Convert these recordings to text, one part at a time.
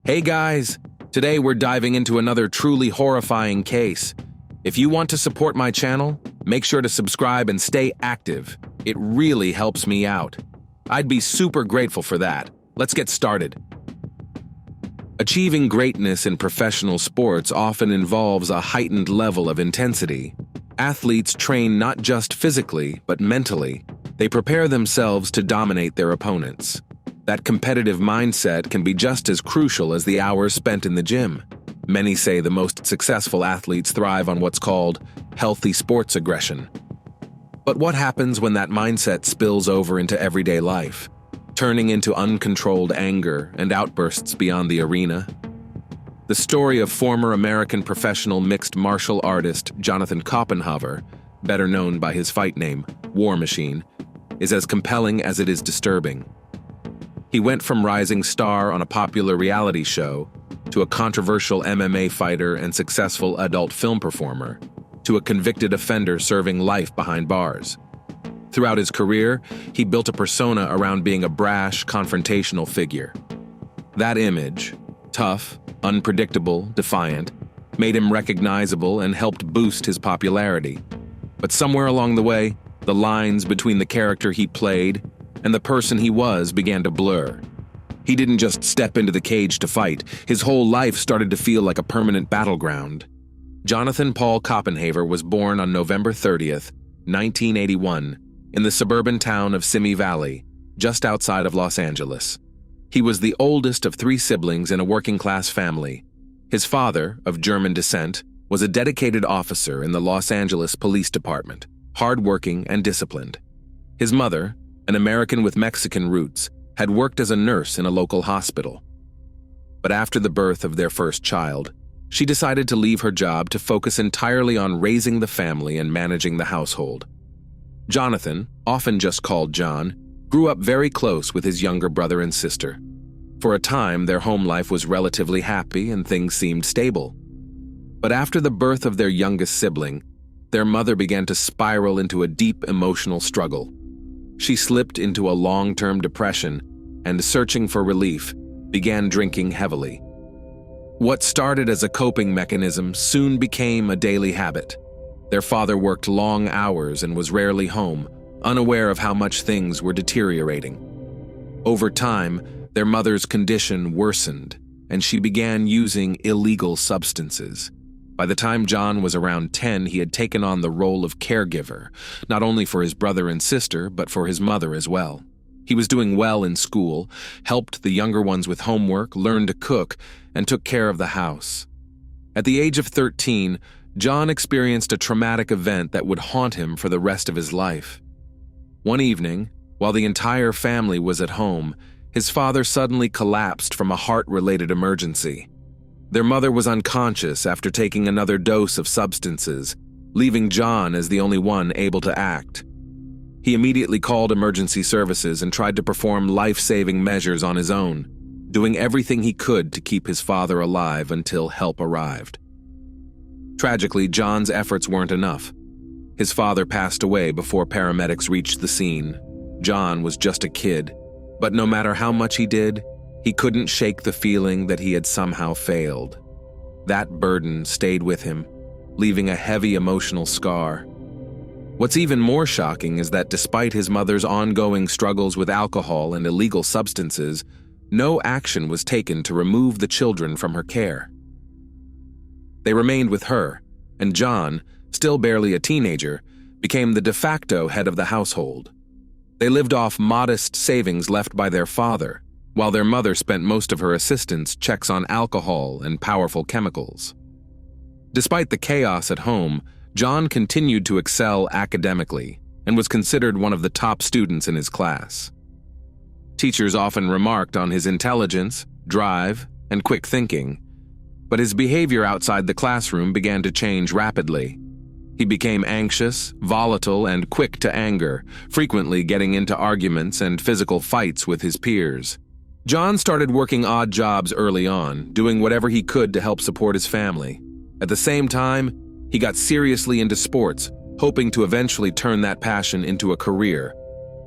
Hey guys, today we're diving into another truly horrifying case. If you want to support my channel, make sure to subscribe and stay active. It really helps me out. I'd be super grateful for that. Let's get started. Achieving greatness in professional sports often involves a heightened level of intensity. Athletes train not just physically, but mentally. They prepare themselves to dominate their opponents. That competitive mindset can be just as crucial as the hours spent in the gym. Many say the most successful athletes thrive on what's called healthy sports aggression. But what happens when that mindset spills over into everyday life, turning into uncontrolled anger and outbursts beyond the arena? The story of former American professional mixed martial artist Jonathan Koppenhaver, better known by his fight name, War Machine, is as compelling as it is disturbing. He went from rising star on a popular reality show to a controversial MMA fighter and successful adult film performer to a convicted offender serving life behind bars. Throughout his career, he built a persona around being a brash, confrontational figure. That image, tough, unpredictable, defiant, made him recognizable and helped boost his popularity. But somewhere along the way, the lines between the character he played and the person he was began to blur. He didn't just step into the cage to fight. His whole life started to feel like a permanent battleground. Jonathan Paul Koppenhaver was born on November 30th, 1981, in the suburban town of Simi Valley, just outside of Los Angeles. He was the oldest of 3 siblings in a working-class family. His father, of German descent, was a dedicated officer in the Los Angeles Police Department, hardworking and disciplined. His mother, an American with Mexican roots, had worked as a nurse in a local hospital. But after the birth of their first child, she decided to leave her job to focus entirely on raising the family and managing the household. Jonathan, often just called John, grew up very close with his younger brother and sister. For a time, their home life was relatively happy and things seemed stable. But after the birth of their youngest sibling, their mother began to spiral into a deep emotional struggle. She slipped into a long-term depression and, searching for relief, began drinking heavily. What started as a coping mechanism soon became a daily habit. Their father worked long hours and was rarely home, unaware of how much things were deteriorating. Over time, their mother's condition worsened, and she began using illegal substances. By the time John was around 10, he had taken on the role of caregiver, not only for his brother and sister, but for his mother as well. He was doing well in school, helped the younger ones with homework, learned to cook, and took care of the house. At the age of 13, John experienced a traumatic event that would haunt him for the rest of his life. One evening, while the entire family was at home, his father suddenly collapsed from a heart-related emergency. Their mother was unconscious after taking another dose of substances, leaving John as the only one able to act. He immediately called emergency services and tried to perform life-saving measures on his own, doing everything he could to keep his father alive until help arrived. Tragically, John's efforts weren't enough. His father passed away before paramedics reached the scene. John was just a kid, but no matter how much he did, he couldn't shake the feeling that he had somehow failed. That burden stayed with him, leaving a heavy emotional scar. What's even more shocking is that despite his mother's ongoing struggles with alcohol and illegal substances, no action was taken to remove the children from her care. They remained with her, and John, still barely a teenager, became the de facto head of the household. They lived off modest savings left by their father, while their mother spent most of her assistance checks on alcohol and powerful chemicals. Despite the chaos at home, John continued to excel academically and was considered one of the top students in his class. Teachers often remarked on his intelligence, drive, and quick thinking, but his behavior outside the classroom began to change rapidly. He became anxious, volatile, and quick to anger, frequently getting into arguments and physical fights with his peers. John started working odd jobs early on, doing whatever he could to help support his family. At the same time, he got seriously into sports, hoping to eventually turn that passion into a career.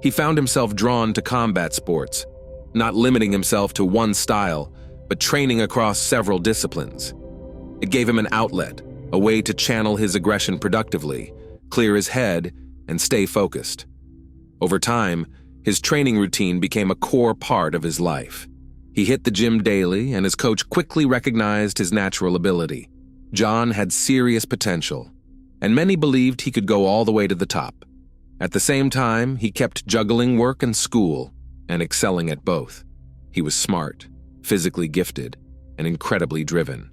He found himself drawn to combat sports, not limiting himself to one style, but training across several disciplines. It gave him an outlet, a way to channel his aggression productively, clear his head, and stay focused. Over time, his training routine became a core part of his life. He hit the gym daily, and his coach quickly recognized his natural ability. John had serious potential, and many believed he could go all the way to the top. At the same time, he kept juggling work and school, and excelling at both. He was smart, physically gifted, and incredibly driven.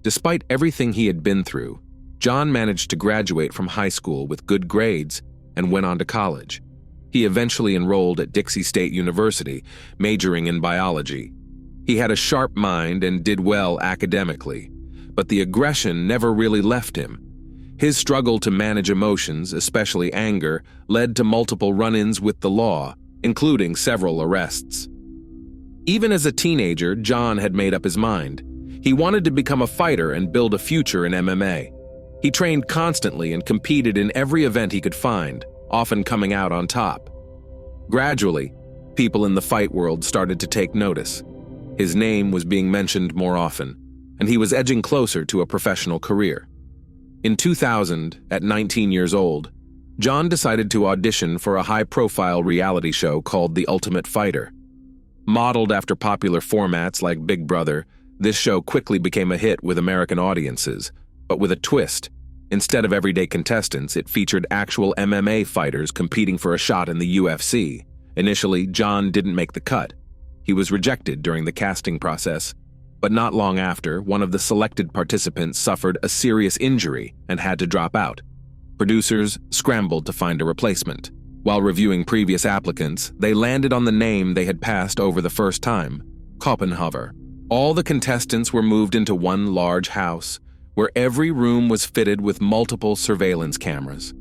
Despite everything he had been through, John managed to graduate from high school with good grades and went on to college. He eventually enrolled at Dixie State University, majoring in biology. He had a sharp mind and did well academically, but the aggression never really left him. His struggle to manage emotions, especially anger, led to multiple run-ins with the law, including several arrests. Even as a teenager, John had made up his mind. He wanted to become a fighter and build a future in MMA. He trained constantly and competed in every event he could find, often coming out on top. Gradually, people in the fight world started to take notice. His name was being mentioned more often, and he was edging closer to a professional career. In 2000, at 19 years old, John decided to audition for a high-profile reality show called The Ultimate Fighter. Modeled after popular formats like Big Brother, this show quickly became a hit with American audiences, but with a twist. Instead of everyday contestants, it featured actual MMA fighters competing for a shot in the UFC. Initially, John didn't make the cut. He was rejected during the casting process, but not long after, one of the selected participants suffered a serious injury and had to drop out. Producers scrambled to find a replacement. While reviewing previous applicants, they landed on the name they had passed over the first time, Koppenhover. All the contestants were moved into one large house, where every room was fitted with multiple surveillance cameras.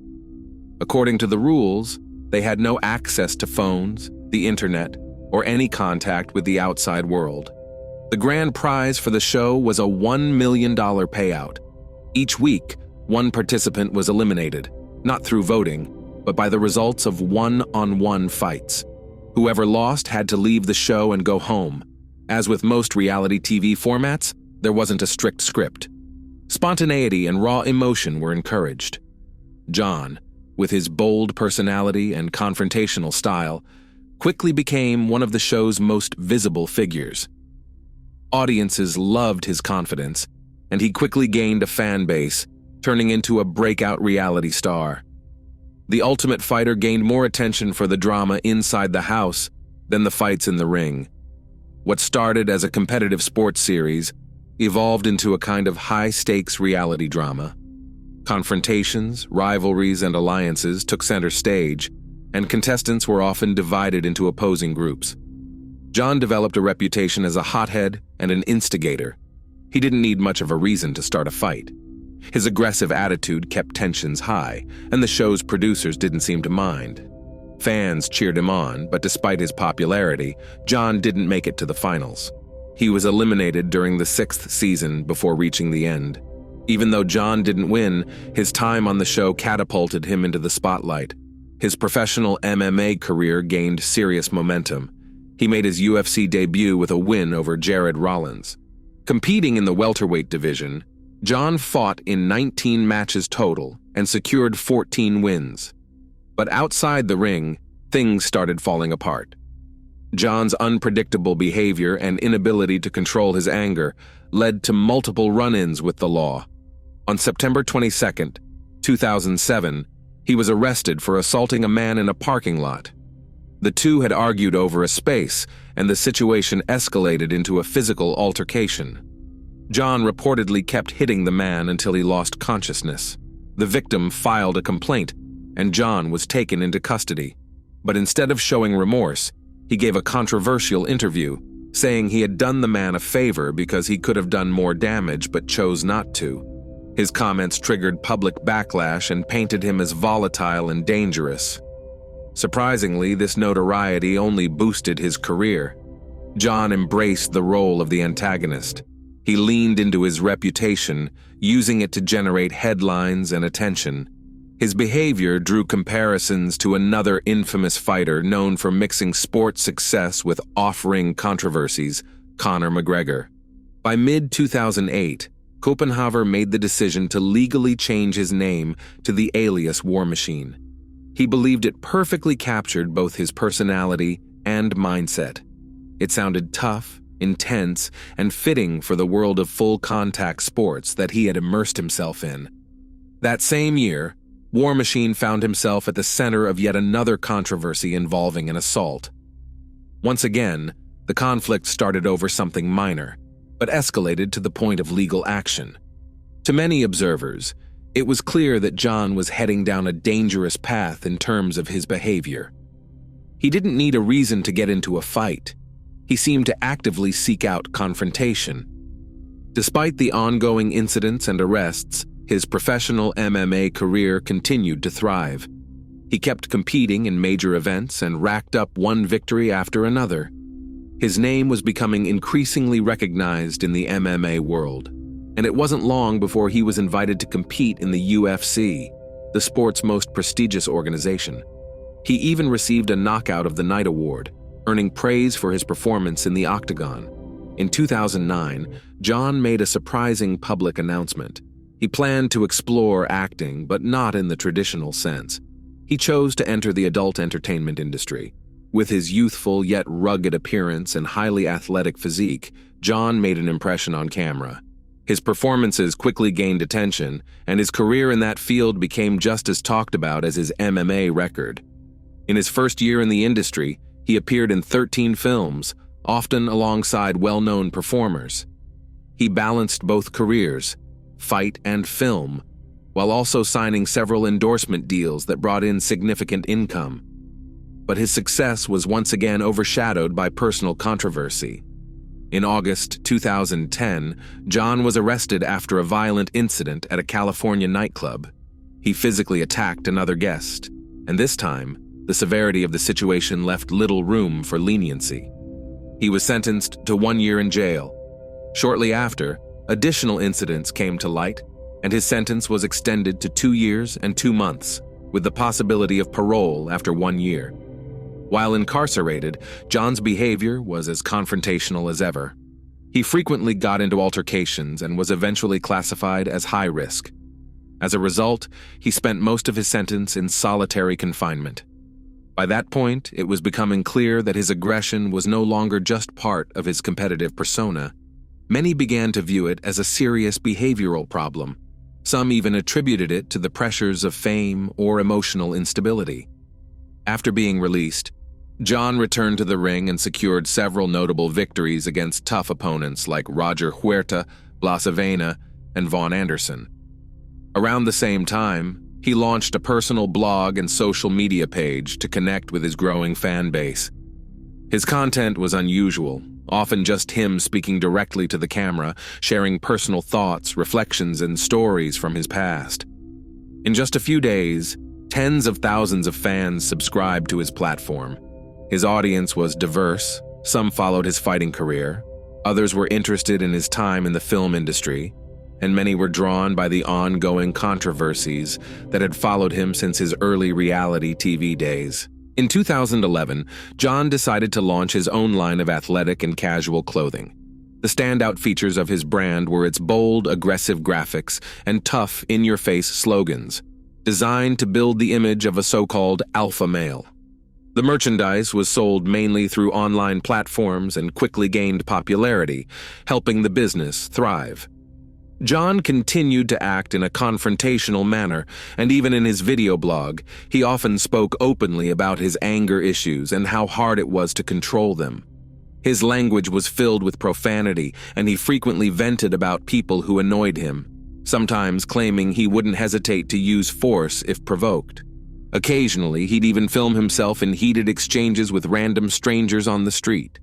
According to the rules, they had no access to phones, the internet, or any contact with the outside world. The grand prize for the show was a $1 million payout. Each week, one participant was eliminated, not through voting, but by the results of one-on-one fights. Whoever lost had to leave the show and go home. As with most reality TV formats, there wasn't a strict script. Spontaneity and raw emotion were encouraged. John, with his bold personality and confrontational style, quickly became one of the show's most visible figures. Audiences loved his confidence, and he quickly gained a fan base, turning into a breakout reality star. The Ultimate Fighter gained more attention for the drama inside the house than the fights in the ring. What started as a competitive sports series evolved into a kind of high-stakes reality drama. Confrontations, rivalries, and alliances took center stage, and contestants were often divided into opposing groups. John developed a reputation as a hothead and an instigator. He didn't need much of a reason to start a fight. His aggressive attitude kept tensions high, and the show's producers didn't seem to mind. Fans cheered him on, but despite his popularity, John didn't make it to the finals. He was eliminated during the 6th season before reaching the end. Even though John didn't win, his time on the show catapulted him into the spotlight. His professional MMA career gained serious momentum. He made his UFC debut with a win over Jared Rollins. Competing in the welterweight division, John fought in 19 matches total and secured 14 wins. But outside the ring, things started falling apart. John's unpredictable behavior and inability to control his anger led to multiple run-ins with the law. On September 22, 2007, he was arrested for assaulting a man in a parking lot. The two had argued over a space, and the situation escalated into a physical altercation. John reportedly kept hitting the man until he lost consciousness. The victim filed a complaint, and John was taken into custody. But instead of showing remorse, he gave a controversial interview, saying he had done the man a favor because he could have done more damage but chose not to. His comments triggered public backlash and painted him as volatile and dangerous. Surprisingly, this notoriety only boosted his career. John embraced the role of the antagonist. He leaned into his reputation, using it to generate headlines and attention. His behavior drew comparisons to another infamous fighter known for mixing sports success with off-ring controversies, Conor McGregor. By mid-2008, Copenhaver made the decision to legally change his name to the alias War Machine. He believed it perfectly captured both his personality and mindset. It sounded tough, intense, and fitting for the world of full-contact sports that he had immersed himself in. That same year, War Machine found himself at the center of yet another controversy involving an assault. Once again, the conflict started over something minor, but escalated to the point of legal action. To many observers, it was clear that John was heading down a dangerous path in terms of his behavior. He didn't need a reason to get into a fight. He seemed to actively seek out confrontation. Despite the ongoing incidents and arrests, his professional MMA career continued to thrive. He kept competing in major events and racked up one victory after another. His name was becoming increasingly recognized in the MMA world, and it wasn't long before he was invited to compete in the UFC, the sport's most prestigious organization. He even received a Knockout of the Night award, earning praise for his performance in the octagon. In 2009, John made a surprising public announcement. He planned to explore acting, but not in the traditional sense. He chose to enter the adult entertainment industry. With his youthful yet rugged appearance and highly athletic physique, John made an impression on camera. His performances quickly gained attention, and his career in that field became just as talked about as his MMA record. In his first year in the industry, he appeared in 13 films, often alongside well-known performers. He balanced both careers, fight and film, while also signing several endorsement deals that brought in significant income. But his success was once again overshadowed by personal controversy. In August 2010, John was arrested after a violent incident at a California nightclub. He physically attacked another guest, and this time, the severity of the situation left little room for leniency. He was sentenced to 1 year in jail. Shortly after, additional incidents came to light, and his sentence was extended to 2 years and 2 months, with the possibility of parole after 1 year. While incarcerated, John's behavior was as confrontational as ever. He frequently got into altercations and was eventually classified as high risk. As a result, he spent most of his sentence in solitary confinement. By that point, it was becoming clear that his aggression was no longer just part of his competitive persona. Many began to view it as a serious behavioral problem. Some even attributed it to the pressures of fame or emotional instability. After being released, John returned to the ring and secured several notable victories against tough opponents like Roger Huerta, Blas Avena, and Vaughn Anderson. Around the same time, he launched a personal blog and social media page to connect with his growing fan base. His content was unusual, often just him speaking directly to the camera, sharing personal thoughts, reflections, and stories from his past. In just a few days, tens of thousands of fans subscribed to his platform. His audience was diverse. Some followed his fighting career, others were interested in his time in the film industry, and many were drawn by the ongoing controversies that had followed him since his early reality TV days. In 2011, John decided to launch his own line of athletic and casual clothing. The standout features of his brand were its bold, aggressive graphics and tough, in-your-face slogans, designed to build the image of a so-called alpha male. The merchandise was sold mainly through online platforms and quickly gained popularity, helping the business thrive. John continued to act in a confrontational manner, and even in his video blog, he often spoke openly about his anger issues and how hard it was to control them. His language was filled with profanity, and he frequently vented about people who annoyed him, sometimes claiming he wouldn't hesitate to use force if provoked. Occasionally, he'd even film himself in heated exchanges with random strangers on the street.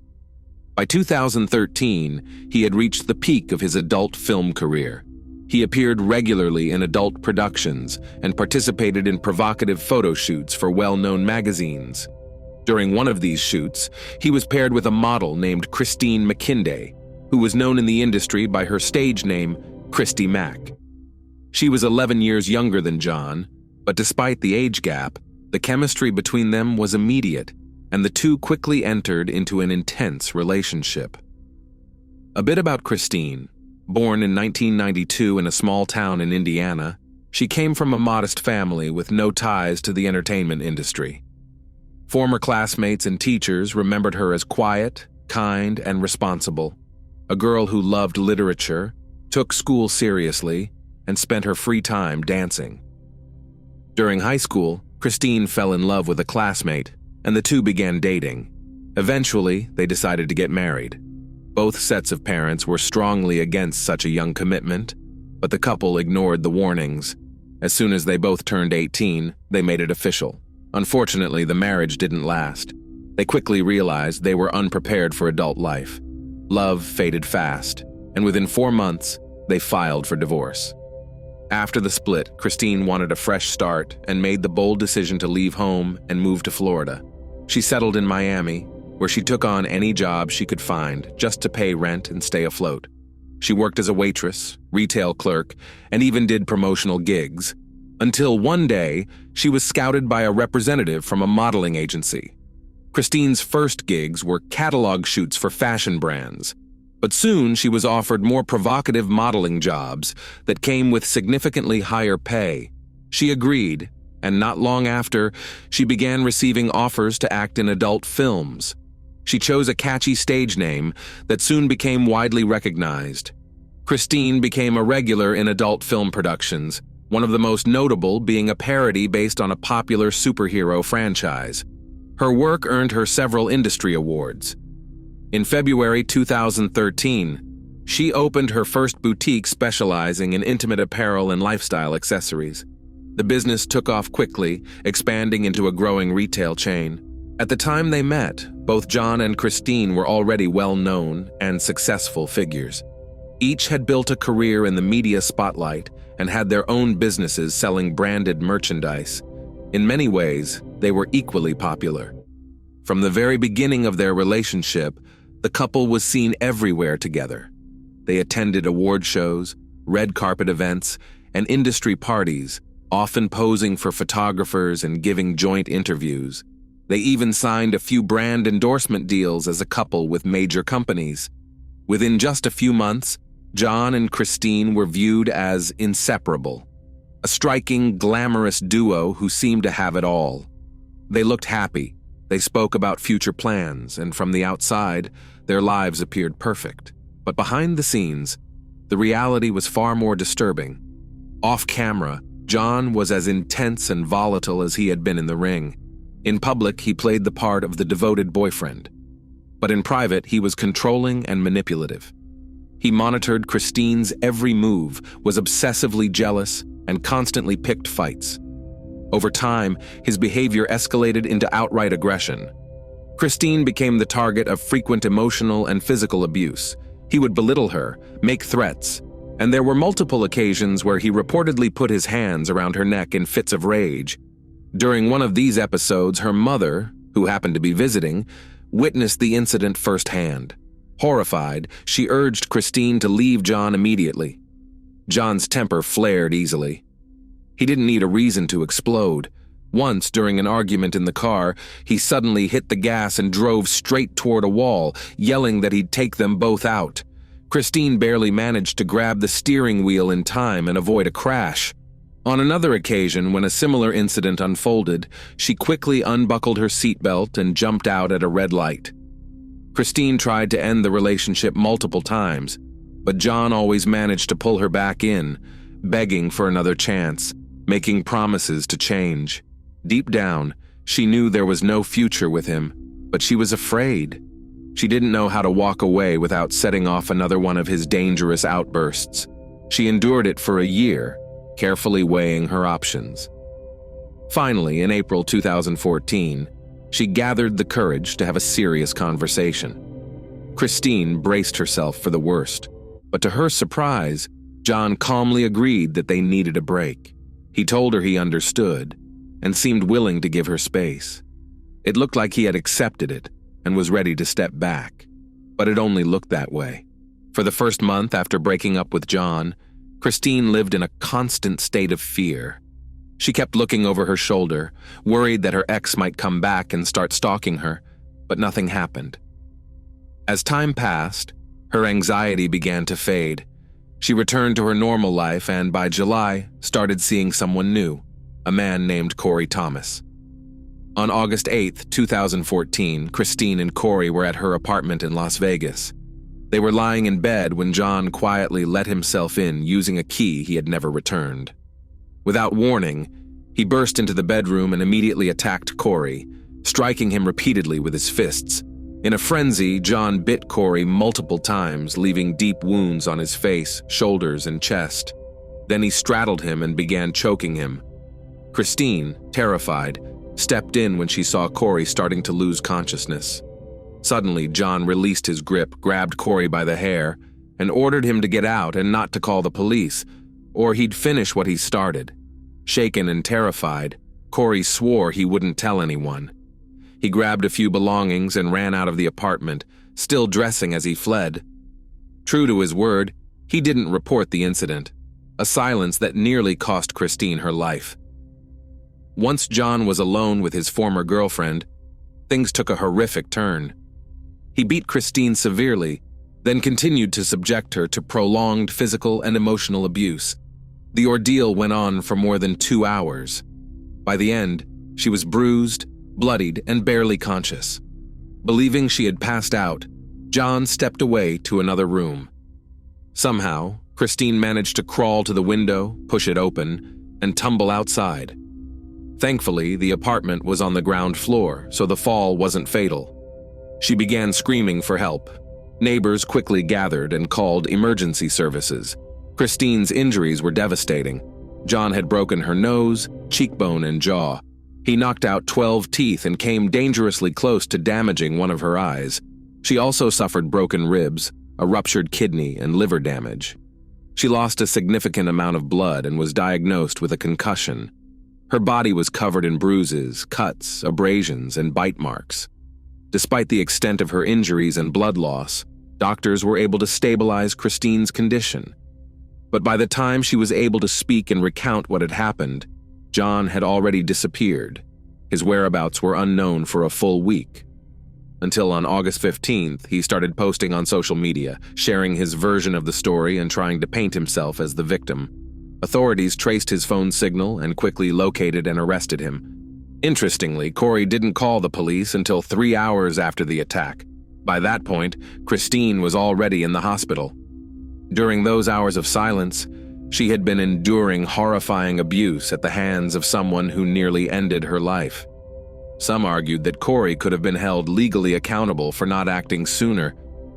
By 2013, he had reached the peak of his adult film career. He appeared regularly in adult productions and participated in provocative photo shoots for well-known magazines. During one of these shoots, he was paired with a model named Christine McKinday, who was known in the industry by her stage name, Christy Mack. She was 11 years younger than John, but despite the age gap, the chemistry between them was immediate, and the two quickly entered into an intense relationship. A bit about Christine. Born in 1992 in a small town in Indiana, she came from a modest family with no ties to the entertainment industry. Former classmates and teachers remembered her as quiet, kind, and responsible, a girl who loved literature, took school seriously, and spent her free time dancing. During high school, Christine fell in love with a classmate, and the two began dating. Eventually, they decided to get married. Both sets of parents were strongly against such a young commitment, but the couple ignored the warnings. As soon as they both turned 18, they made it official. Unfortunately, the marriage didn't last. They quickly realized they were unprepared for adult life. Love faded fast, and within 4 months, they filed for divorce. After the split, Christine wanted a fresh start and made the bold decision to leave home and move to Florida. She settled in Miami, where she took on any job she could find just to pay rent and stay afloat. She worked as a waitress, retail clerk, and even did promotional gigs, until one day she was scouted by a representative from a modeling agency. Christine's first gigs were catalog shoots for fashion brands, but soon she was offered more provocative modeling jobs that came with significantly higher pay. She agreed, and not long after, she began receiving offers to act in adult films. She chose a catchy stage name that soon became widely recognized. Christine became a regular in adult film productions, one of the most notable being a parody based on a popular superhero franchise. Her work earned her several industry awards. In February 2013, she opened her first boutique specializing in intimate apparel and lifestyle accessories. The business took off quickly, expanding into a growing retail chain. At the time they met, both John and Christine were already well-known and successful figures. Each had built a career in the media spotlight and had their own businesses selling branded merchandise. In many ways, they were equally popular. From the very beginning of their relationship, the couple was seen everywhere together. They attended award shows, red carpet events, and industry parties, often posing for photographers and giving joint interviews. They even signed a few brand endorsement deals as a couple with major companies. Within just a few months, John and Christine were viewed as inseparable, a striking, glamorous duo who seemed to have it all. They looked happy, they spoke about future plans, and from the outside, their lives appeared perfect. But behind the scenes, the reality was far more disturbing. Off camera, John was as intense and volatile as he had been in the ring. In public, he played the part of the devoted boyfriend. But in private, he was controlling and manipulative. He monitored Christine's every move, was obsessively jealous, and constantly picked fights. Over time, his behavior escalated into outright aggression. Christine became the target of frequent emotional and physical abuse. He would belittle her, make threats, and there were multiple occasions where he reportedly put his hands around her neck in fits of rage. During one of these episodes, her mother, who happened to be visiting, witnessed the incident firsthand. Horrified, she urged Christine to leave John immediately. John's temper flared easily. He didn't need a reason to explode. Once, during an argument in the car, he suddenly hit the gas and drove straight toward a wall, yelling that he'd take them both out. Christine barely managed to grab the steering wheel in time and avoid a crash. On another occasion, when a similar incident unfolded, she quickly unbuckled her seatbelt and jumped out at a red light. Christine tried to end the relationship multiple times, but John always managed to pull her back in, begging for another chance, making promises to change. Deep down, she knew there was no future with him, but she was afraid. She didn't know how to walk away without setting off another one of his dangerous outbursts. She endured it for a year, carefully weighing her options. Finally, in April 2014, she gathered the courage to have a serious conversation. Christine braced herself for the worst, but to her surprise, John calmly agreed that they needed a break. He told her he understood and seemed willing to give her space. It looked like he had accepted it and was ready to step back, but it only looked that way. For the first month after breaking up with John, Christine lived in a constant state of fear. She kept looking over her shoulder, worried that her ex might come back and start stalking her, but nothing happened. As time passed, Her anxiety began to fade. She returned to her normal life and, by July, started seeing someone new, a man named Corey Thomas. On August 8, 2014, Christine and Corey were at her apartment in Las Vegas. They were lying in bed when John quietly let himself in using a key he had never returned. Without warning, he burst into the bedroom and immediately attacked Corey, striking him repeatedly with his fists. In a frenzy, John bit Corey multiple times, leaving deep wounds on his face, shoulders, and chest. Then he straddled him and began choking him. Christine, terrified, stepped in when she saw Corey starting to lose consciousness. Suddenly, John released his grip, grabbed Corey by the hair, and ordered him to get out and not to call the police, or he'd finish what he started. Shaken and terrified, Corey swore he wouldn't tell anyone. He grabbed a few belongings and ran out of the apartment, still dressing as he fled. True to his word, he didn't report the incident, a silence that nearly cost Christine her life. Once John was alone with his former girlfriend, things took a horrific turn. He beat Christine severely, then continued to subject her to prolonged physical and emotional abuse. The ordeal went on for more than 2 hours. By the end, she was bruised, bloodied, and barely conscious. Believing she had passed out, John stepped away to another room. Somehow, Christine managed to crawl to the window, push it open, and tumble outside. Thankfully, the apartment was on the ground floor, so the fall wasn't fatal. She began screaming for help. Neighbors quickly gathered and called emergency services. Christine's injuries were devastating. John had broken her nose, cheekbone, and jaw. He knocked out 12 teeth and came dangerously close to damaging one of her eyes. She also suffered broken ribs, a ruptured kidney, and liver damage. She lost a significant amount of blood and was diagnosed with a concussion. Her body was covered in bruises, cuts, abrasions, and bite marks. Despite the extent of her injuries and blood loss, doctors were able to stabilize Christine's condition. But by the time she was able to speak and recount what had happened, John had already disappeared. His whereabouts were unknown for a full week. Until on August 15th, he started posting on social media, sharing his version of the story and trying to paint himself as the victim. Authorities traced his phone signal and quickly located and arrested him. Interestingly, Corey didn't call the police until 3 hours after the attack. By that point, Christine was already in the hospital. During those hours of silence, she had been enduring horrifying abuse at the hands of someone who nearly ended her life. Some argued that Corey could have been held legally accountable for not acting sooner,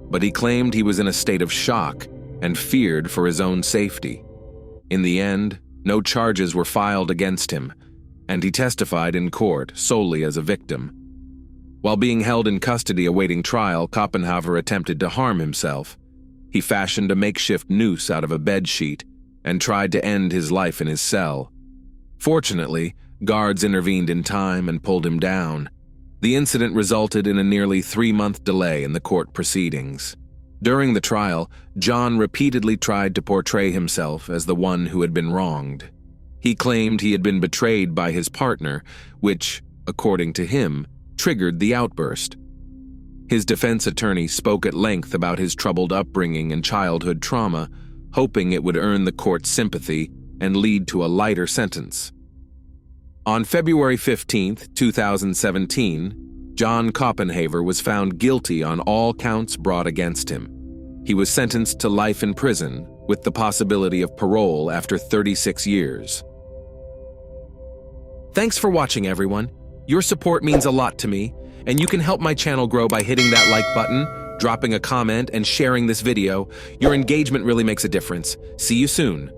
but he claimed he was in a state of shock and feared for his own safety. In the end, no charges were filed against him, and he testified in court solely as a victim. While being held in custody awaiting trial, Koppenhaver attempted to harm himself. He fashioned a makeshift noose out of a bed sheet and tried to end his life in his cell. Fortunately, guards intervened in time and pulled him down. The incident resulted in a nearly 3-month delay in the court proceedings. During the trial, John repeatedly tried to portray himself as the one who had been wronged. He claimed he had been betrayed by his partner, which, according to him, triggered the outburst. His defense attorney spoke at length about his troubled upbringing and childhood trauma, hoping it would earn the court's sympathy and lead to a lighter sentence. On February 15, 2017, John Koppenhaver was found guilty on all counts brought against him. He was sentenced to life in prison with the possibility of parole after 36 years. Thanks for watching, everyone. Your support means a lot to me, and you can help my channel grow by hitting that like button, dropping a comment, and sharing this video. Your engagement really makes a difference. See you soon.